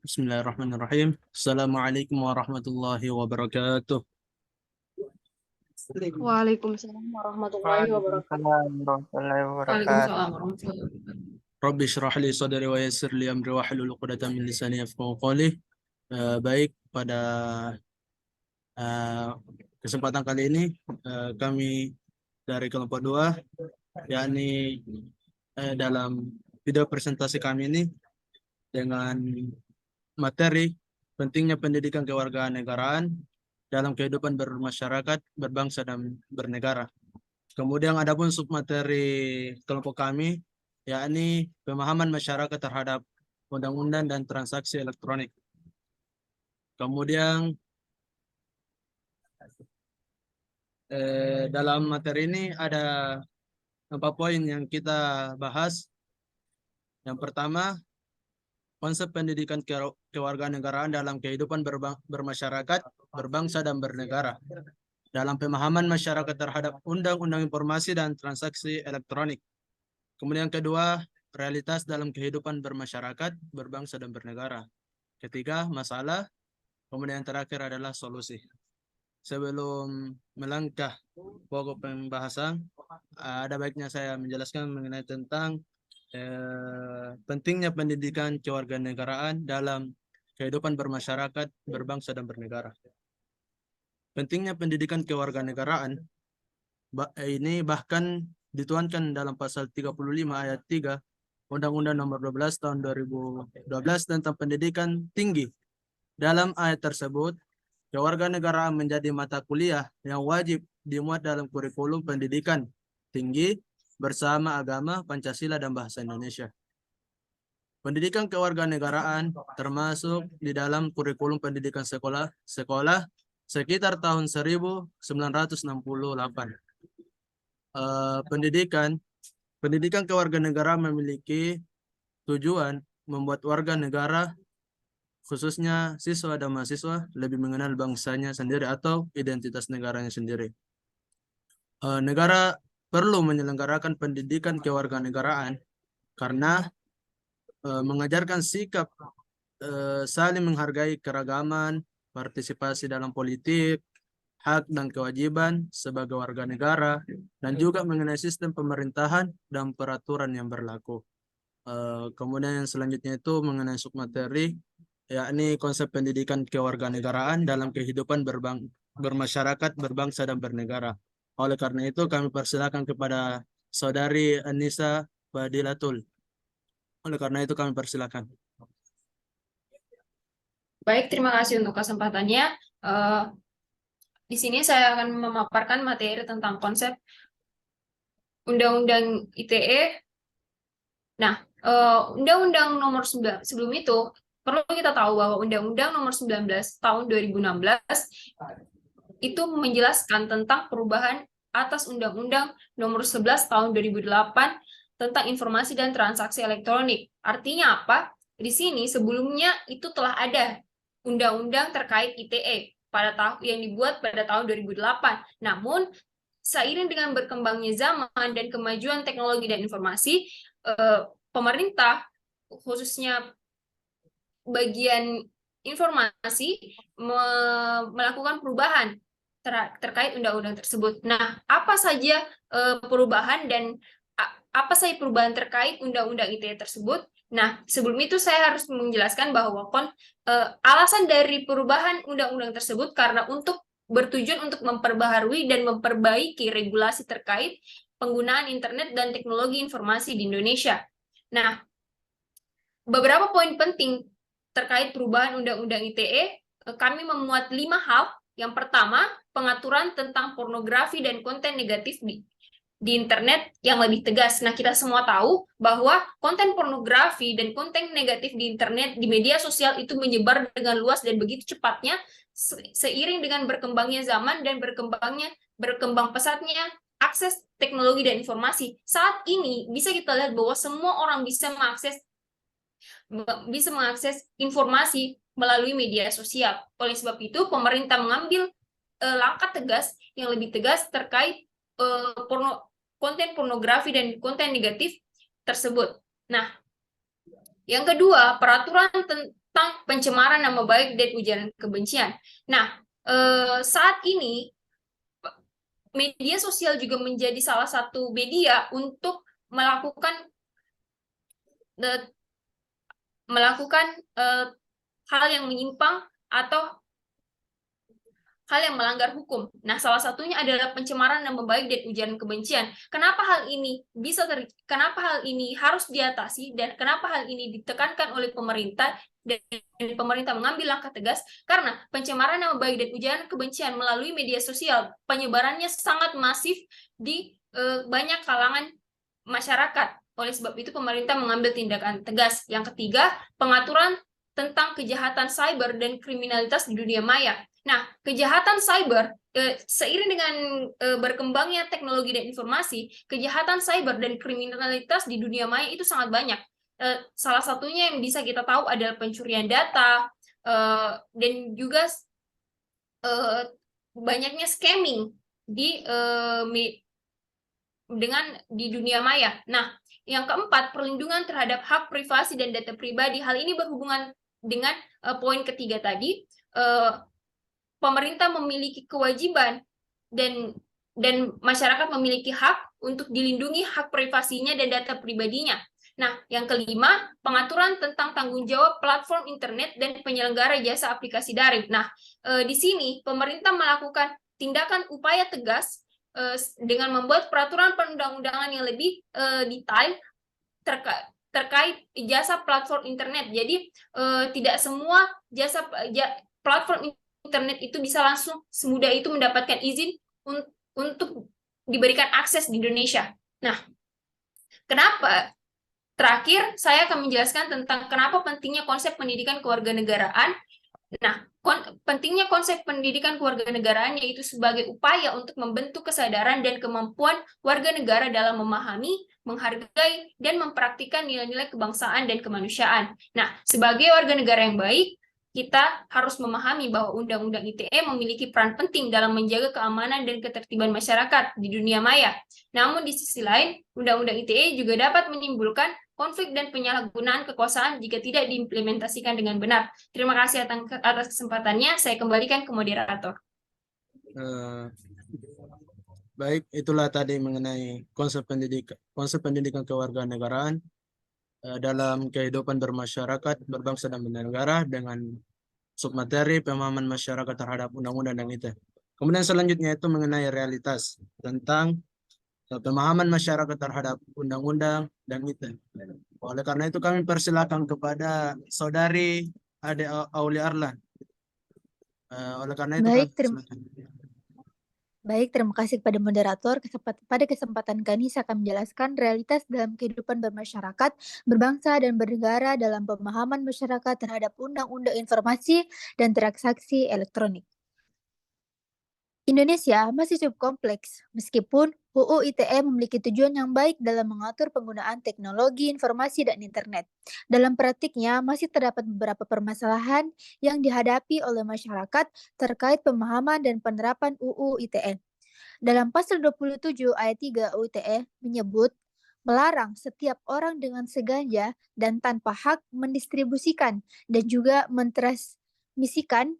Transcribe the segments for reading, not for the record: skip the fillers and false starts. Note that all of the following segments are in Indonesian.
Bismillahirrahmanirrahim. Assalamualaikum warahmatullahi wabarakatuh. Waalaikumsalam warahmatullahi wabarakatuh. Waalaikumsalam warahmatullahi wabarakatuh. Waalaikumsalam warahmatullahi wabarakatuh. Rabbi syrah li sadri wa yassir li amri wahlul 'uqdatam min lisani yafqahu qawli. Baik, pada kesempatan kali ini kami dari kelompok 2, yakni dalam video presentasi kami ini dengan materi pentingnya pendidikan kewarganegaraan dalam kehidupan bermasyarakat, berbangsa dan bernegara. Kemudian adapun submateri kelompok kami yakni pemahaman masyarakat terhadap undang-undang dan transaksi elektronik. Kemudian dalam materi ini ada 4 poin yang kita bahas. Yang pertama, konsep pendidikan kewarganegaraan dalam kehidupan bermasyarakat, berbangsa dan bernegara. Dalam pemahaman masyarakat terhadap undang-undang informasi dan transaksi elektronik. Kemudian kedua, realitas dalam kehidupan bermasyarakat, berbangsa dan bernegara. Ketiga, masalah. Kemudian yang terakhir adalah solusi. Sebelum melangkah pokok pembahasan, ada baiknya saya menjelaskan mengenai tentang pentingnya pendidikan kewarganegaraan dalam kehidupan bermasyarakat, berbangsa dan bernegara. Pentingnya pendidikan kewarganegaraan ini bahkan dituangkan dalam pasal 35 ayat 3 Undang-Undang Nomor 12 tahun 2012 tentang pendidikan tinggi. Dalam ayat tersebut, kewarganegaraan menjadi mata kuliah yang wajib dimuat dalam kurikulum pendidikan tinggi bersama agama, Pancasila, dan bahasa Indonesia. Pendidikan kewarganegaraan termasuk di dalam kurikulum pendidikan sekolah sekitar tahun 1968. Pendidikan kewarganegaraan memiliki tujuan membuat warga negara, khususnya siswa dan mahasiswa, lebih mengenal bangsanya sendiri atau identitas negaranya sendiri. Negara perlu menyelenggarakan pendidikan kewarganegaraan karena mengajarkan sikap saling menghargai keragaman, partisipasi dalam politik, hak dan kewajiban sebagai warga negara, dan juga mengenai sistem pemerintahan dan peraturan yang berlaku. Kemudian yang selanjutnya itu mengenai submateri, yakni konsep pendidikan kewarganegaraan dalam kehidupan bermasyarakat, berbangsa dan bernegara. Oleh karena itu kami persilakan kepada Saudari Anissa Badilatul. Oleh karena itu kami persilakan. Baik, terima kasih untuk kesempatannya. Di sini saya akan memaparkan materi tentang konsep Undang-Undang ITE. Nah, Undang-Undang Nomor 9 sebelum itu perlu kita tahu bahwa Undang-Undang Nomor 19 tahun 2016 itu menjelaskan tentang perubahan atas Undang-Undang Nomor 11 tahun 2008 tentang informasi dan transaksi elektronik. Artinya apa? Di sini sebelumnya itu telah ada undang-undang terkait ITE yang dibuat pada tahun 2008. Namun seiring dengan berkembangnya zaman dan kemajuan teknologi dan informasi, pemerintah khususnya bagian informasi melakukan perubahan terkait undang-undang tersebut. Nah, apa saja perubahan dan apa saja perubahan terkait undang-undang ITE tersebut? Nah, sebelum itu saya harus menjelaskan bahwa alasan dari perubahan undang-undang tersebut karena bertujuan untuk memperbaharui dan memperbaiki regulasi terkait penggunaan internet dan teknologi informasi di Indonesia. Nah, beberapa poin penting terkait perubahan undang-undang ITE, kami memuat 5 hal. Yang pertama, pengaturan tentang pornografi dan konten negatif di internet yang lebih tegas. Nah, kita semua tahu bahwa konten pornografi dan konten negatif di internet, di media sosial itu menyebar dengan luas dan begitu cepatnya seiring dengan berkembangnya zaman dan berkembang pesatnya akses teknologi dan informasi. Saat ini bisa kita lihat bahwa semua orang bisa mengakses informasi melalui media sosial. Oleh sebab itu, pemerintah mengambil langkah tegas yang lebih tegas terkait konten pornografi dan konten negatif tersebut. Nah, yang kedua, peraturan tentang pencemaran nama baik dan ujaran kebencian. Nah, saat ini media sosial juga menjadi salah satu media untuk melakukan hal yang menyimpang atau hal yang melanggar hukum. Nah, salah satunya adalah pencemaran nama baik dan ujaran kebencian. Kenapa hal ini harus diatasi dan kenapa hal ini ditekankan oleh pemerintah dan pemerintah mengambil langkah tegas? Karena pencemaran nama baik dan ujaran kebencian melalui media sosial penyebarannya sangat masif di banyak kalangan masyarakat. Oleh sebab itu pemerintah mengambil tindakan tegas. Yang ketiga, pengaturan tentang kejahatan cyber dan kriminalitas di dunia maya. Nah, kejahatan cyber seiring dengan berkembangnya teknologi dan informasi, kejahatan cyber dan kriminalitas di dunia maya itu sangat banyak. Salah satunya yang bisa kita tahu adalah pencurian data dan juga banyaknya scamming di dunia maya. Nah, yang keempat, perlindungan terhadap hak privasi dan data pribadi. Hal ini berhubungan dengan poin ketiga tadi. Pemerintah memiliki kewajiban dan masyarakat memiliki hak untuk dilindungi hak privasinya dan data pribadinya. Nah, yang kelima, pengaturan tentang tanggung jawab platform internet dan penyelenggara jasa aplikasi daring. Nah, di sini pemerintah melakukan tindakan upaya tegas dengan membuat peraturan perundang-undangan yang lebih detail terkait jasa platform internet. Jadi tidak semua platform internet itu bisa langsung semudah itu mendapatkan izin untuk diberikan akses di Indonesia. Nah, kenapa? Terakhir, saya akan menjelaskan tentang kenapa pentingnya konsep pendidikan kewarganegaraan. Nah, pentingnya konsep pendidikan kewarganegaraan yaitu sebagai upaya untuk membentuk kesadaran dan kemampuan warga negara dalam memahami, menghargai, dan mempraktikkan nilai-nilai kebangsaan dan kemanusiaan. Nah, sebagai warga negara yang baik, kita harus memahami bahwa Undang-Undang ITE memiliki peran penting dalam menjaga keamanan dan ketertiban masyarakat di dunia maya. Namun di sisi lain, Undang-Undang ITE juga dapat menimbulkan konflik dan penyalahgunaan kekuasaan jika tidak diimplementasikan dengan benar. Terima kasih atas kesempatannya. Saya kembalikan ke moderator. Baik, itulah tadi mengenai konsep pendidikan kewarganegaraan dalam kehidupan bermasyarakat, berbangsa dan bernegara dengan submateri pemahaman masyarakat terhadap undang-undang dan ITE. Kemudian selanjutnya itu mengenai realitas tentang pemahaman masyarakat terhadap undang-undang dan ITE. Oleh karena itu kami persilakan kepada saudari Ade Aulia Arlan. Oleh karena itu Baik, terima kasih kepada moderator. Pada kesempatan kali ini saya akan menjelaskan realitas dalam kehidupan bermasyarakat, berbangsa, dan bernegara dalam pemahaman masyarakat terhadap Undang-Undang Informasi dan Transaksi Elektronik. Indonesia masih cukup kompleks, meskipun UU ITE memiliki tujuan yang baik dalam mengatur penggunaan teknologi informasi dan internet. Dalam praktiknya, masih terdapat beberapa permasalahan yang dihadapi oleh masyarakat terkait pemahaman dan penerapan UU ITE. Dalam pasal 27 ayat 3 UU ITE menyebut melarang setiap orang dengan sengaja dan tanpa hak mendistribusikan dan juga mentransmisikan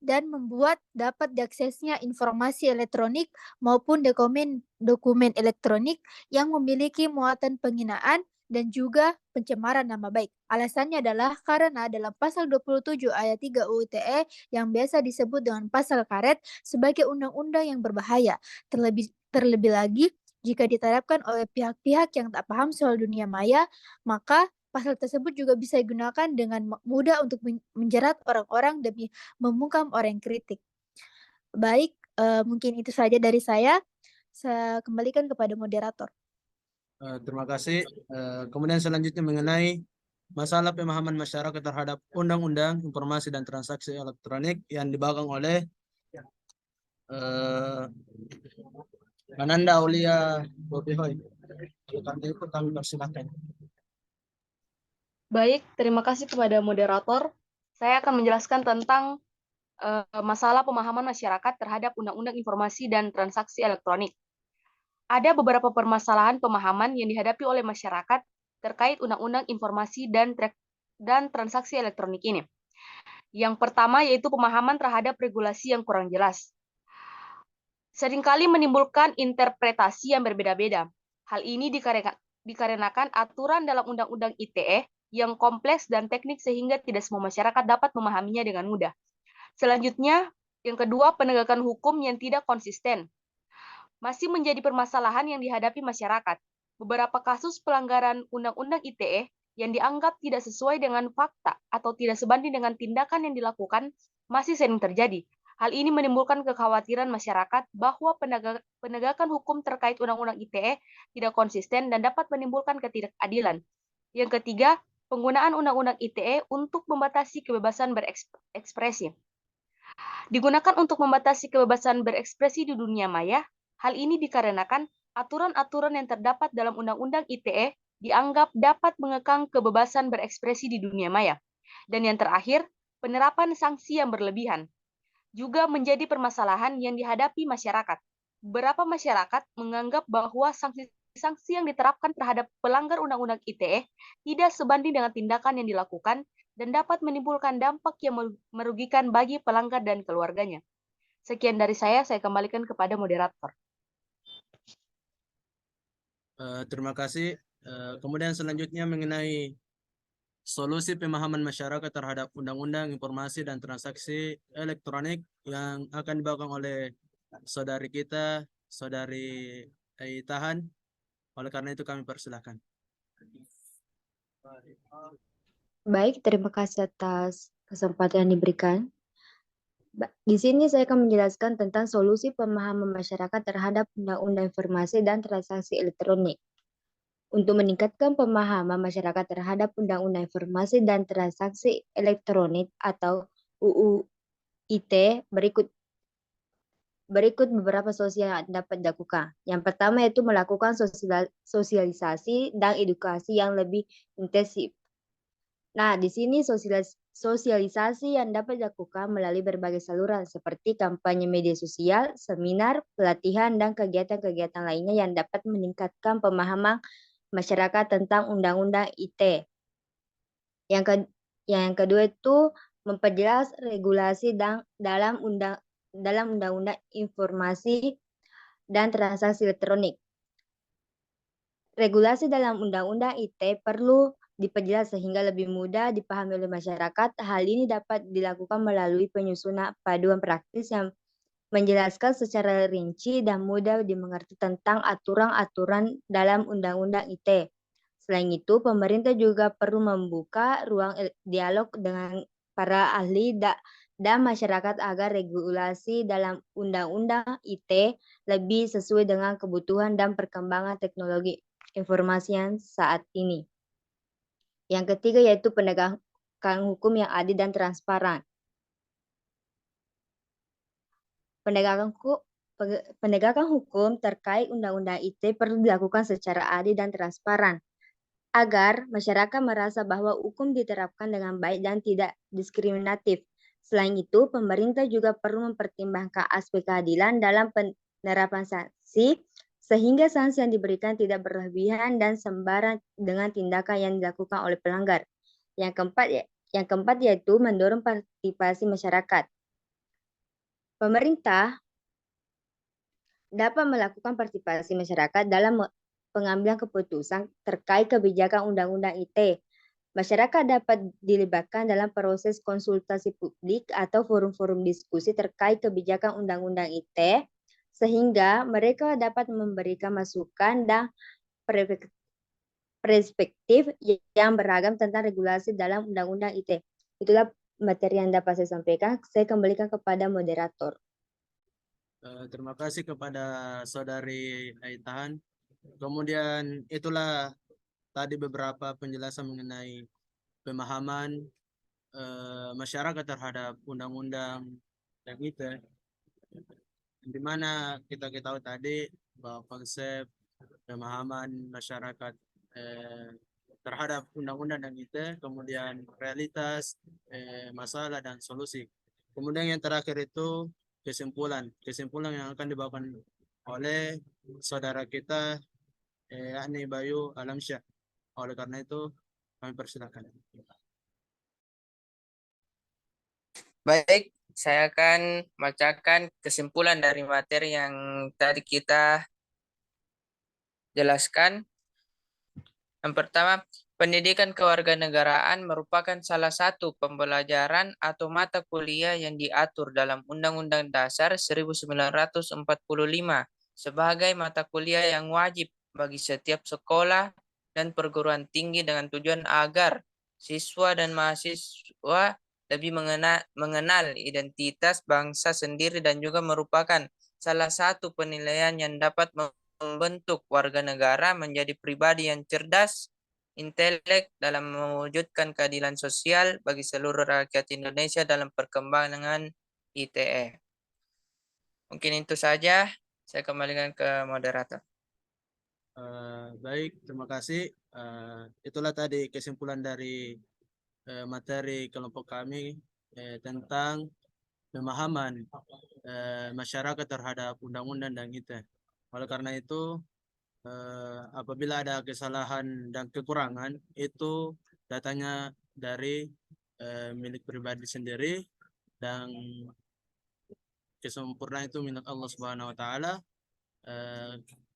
dan membuat dapat diaksesnya informasi elektronik maupun dokumen elektronik yang memiliki muatan penghinaan dan juga pencemaran nama baik. Alasannya adalah karena dalam pasal 27 ayat 3 UU ITE yang biasa disebut dengan pasal karet sebagai undang-undang yang berbahaya. Terlebih lagi jika diterapkan oleh pihak-pihak yang tak paham soal dunia maya, maka pasal tersebut juga bisa digunakan dengan mudah untuk menjerat orang-orang demi membungkam orang yang kritik. Baik, mungkin itu saja dari saya. Saya kembalikan kepada moderator. Terima kasih. Kemudian selanjutnya mengenai masalah pemahaman masyarakat terhadap Undang-Undang Informasi dan Transaksi Elektronik yang dibawakan oleh Ananda Aulia Bobihoy. Karena itu kami persilakan. Baik, terima kasih kepada moderator. Saya akan menjelaskan tentang masalah pemahaman masyarakat terhadap Undang-Undang Informasi dan Transaksi Elektronik. Ada beberapa permasalahan pemahaman yang dihadapi oleh masyarakat terkait Undang-Undang Informasi dan dan transaksi elektronik ini. Yang pertama yaitu pemahaman terhadap regulasi yang kurang jelas. Seringkali menimbulkan interpretasi yang berbeda-beda. Hal ini dikarenakan aturan dalam Undang-Undang ITE yang kompleks dan teknik sehingga tidak semua masyarakat dapat memahaminya dengan mudah. Selanjutnya, yang kedua, penegakan hukum yang tidak konsisten masih menjadi permasalahan yang dihadapi masyarakat. Beberapa kasus pelanggaran Undang-Undang ITE yang dianggap tidak sesuai dengan fakta atau tidak sebanding dengan tindakan yang dilakukan masih sering terjadi. Hal ini menimbulkan kekhawatiran masyarakat bahwa penegakan hukum terkait Undang-Undang ITE tidak konsisten dan dapat menimbulkan ketidakadilan. Yang ketiga, penggunaan Undang-Undang ITE untuk membatasi kebebasan berekspresi. Digunakan untuk membatasi kebebasan berekspresi di dunia maya. Hal ini dikarenakan aturan-aturan yang terdapat dalam Undang-Undang ITE dianggap dapat mengekang kebebasan berekspresi di dunia maya. Dan yang terakhir, penerapan sanksi yang berlebihan juga menjadi permasalahan yang dihadapi masyarakat. Beberapa masyarakat menganggap bahwa sanksi yang diterapkan terhadap pelanggar Undang-Undang ITE tidak sebanding dengan tindakan yang dilakukan dan dapat menimbulkan dampak yang merugikan bagi pelanggar dan keluarganya. Sekian dari saya kembalikan kepada moderator. Terima kasih. Kemudian selanjutnya mengenai solusi pemahaman masyarakat terhadap Undang-Undang Informasi dan Transaksi Elektronik yang akan dibawakan oleh saudari kita, saudari Tahan. Oleh karena itu kami persilahkan. Baik, terima kasih atas kesempatan yang diberikan. Di sini saya akan menjelaskan tentang solusi pemahaman masyarakat terhadap Undang-Undang Informasi dan Transaksi Elektronik. Untuk meningkatkan pemahaman masyarakat terhadap Undang-Undang Informasi dan Transaksi Elektronik atau UU ITE, berikut beberapa solusi yang dapat dilakukan. Yang pertama yaitu melakukan sosialisasi dan edukasi yang lebih intensif. Nah, di sini sosialisasi yang dapat dilakukan melalui berbagai saluran seperti kampanye media sosial, seminar, pelatihan, dan kegiatan-kegiatan lainnya yang dapat meningkatkan pemahaman masyarakat tentang Undang-Undang ITE. Yang kedua itu memperjelas regulasi dalam Undang-Undang Informasi dan Transaksi Elektronik. Regulasi dalam Undang-Undang ITE perlu diperjelas sehingga lebih mudah dipahami oleh masyarakat. Hal ini dapat dilakukan melalui penyusunan paduan praktis yang menjelaskan secara rinci dan mudah dimengerti tentang aturan-aturan dalam Undang-Undang ITE. Selain itu, pemerintah juga perlu membuka ruang dialog dengan para ahli dan masyarakat agar regulasi dalam Undang-Undang ITE lebih sesuai dengan kebutuhan dan perkembangan teknologi informasi yang saat ini. Yang ketiga yaitu penegakan hukum yang adil dan transparan. Penegakan hukum terkait Undang-Undang ITE perlu dilakukan secara adil dan transparan agar masyarakat merasa bahwa hukum diterapkan dengan baik dan tidak diskriminatif. Selain itu, pemerintah juga perlu mempertimbangkan aspek keadilan dalam penerapan sanksi sehingga sanksi yang diberikan tidak berlebihan dan sembarangan dengan tindakan yang dilakukan oleh pelanggar. Yang keempat yaitu mendorong partisipasi masyarakat. Pemerintah dapat melakukan partisipasi masyarakat dalam pengambilan keputusan terkait kebijakan Undang-Undang ITE. Masyarakat dapat dilibatkan dalam proses konsultasi publik atau forum-forum diskusi terkait kebijakan Undang-Undang ITE, sehingga mereka dapat memberikan masukan dan perspektif yang beragam tentang regulasi dalam Undang-Undang ITE. Itulah materi yang dapat saya sampaikan. Saya kembalikan kepada moderator. Terima kasih kepada saudari Aitahan. Kemudian itulah tadi beberapa penjelasan mengenai pemahaman masyarakat terhadap undang-undang yang ITE, di mana kita tahu tadi bahwa konsep pemahaman masyarakat terhadap undang-undang dan ITE, kemudian realitas, masalah dan solusi. Kemudian yang terakhir itu kesimpulan yang akan dibawakan oleh saudara kita yakni Bayu Alamsyah. Oleh karena itu kami persilakan. Baik, saya akan bacakan kesimpulan dari materi yang tadi kita jelaskan. Yang pertama, pendidikan kewarganegaraan merupakan salah satu pembelajaran atau mata kuliah yang diatur dalam Undang-Undang Dasar 1945 sebagai mata kuliah yang wajib bagi setiap sekolah dan perguruan tinggi dengan tujuan agar siswa dan mahasiswa lebih mengenal identitas bangsa sendiri dan juga merupakan salah satu penilaian yang dapat membentuk warga negara menjadi pribadi yang cerdas, intelek dalam mewujudkan keadilan sosial bagi seluruh rakyat Indonesia dalam perkembangan ITE. Mungkin itu saja. Saya kembalikan ke moderator. Baik, terima kasih. Itulah tadi kesimpulan dari materi kelompok kami tentang pemahaman masyarakat terhadap undang-undang dan ITE. Oleh karena itu, apabila ada kesalahan dan kekurangan, itu datanya dari milik pribadi sendiri dan kesempurnaan itu milik Allah Subhanahu wa taala.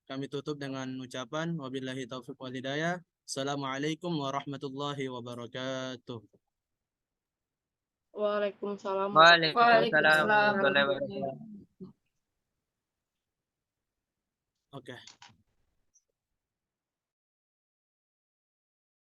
Kami tutup dengan ucapan wabillahi taufiq wal hidayah. Assalamualaikum warahmatullahi wabarakatuh. Waalaikumsalam Waalaikumsalam Waalaikumsalam. warahmatullahi wabarakatuh. Oke.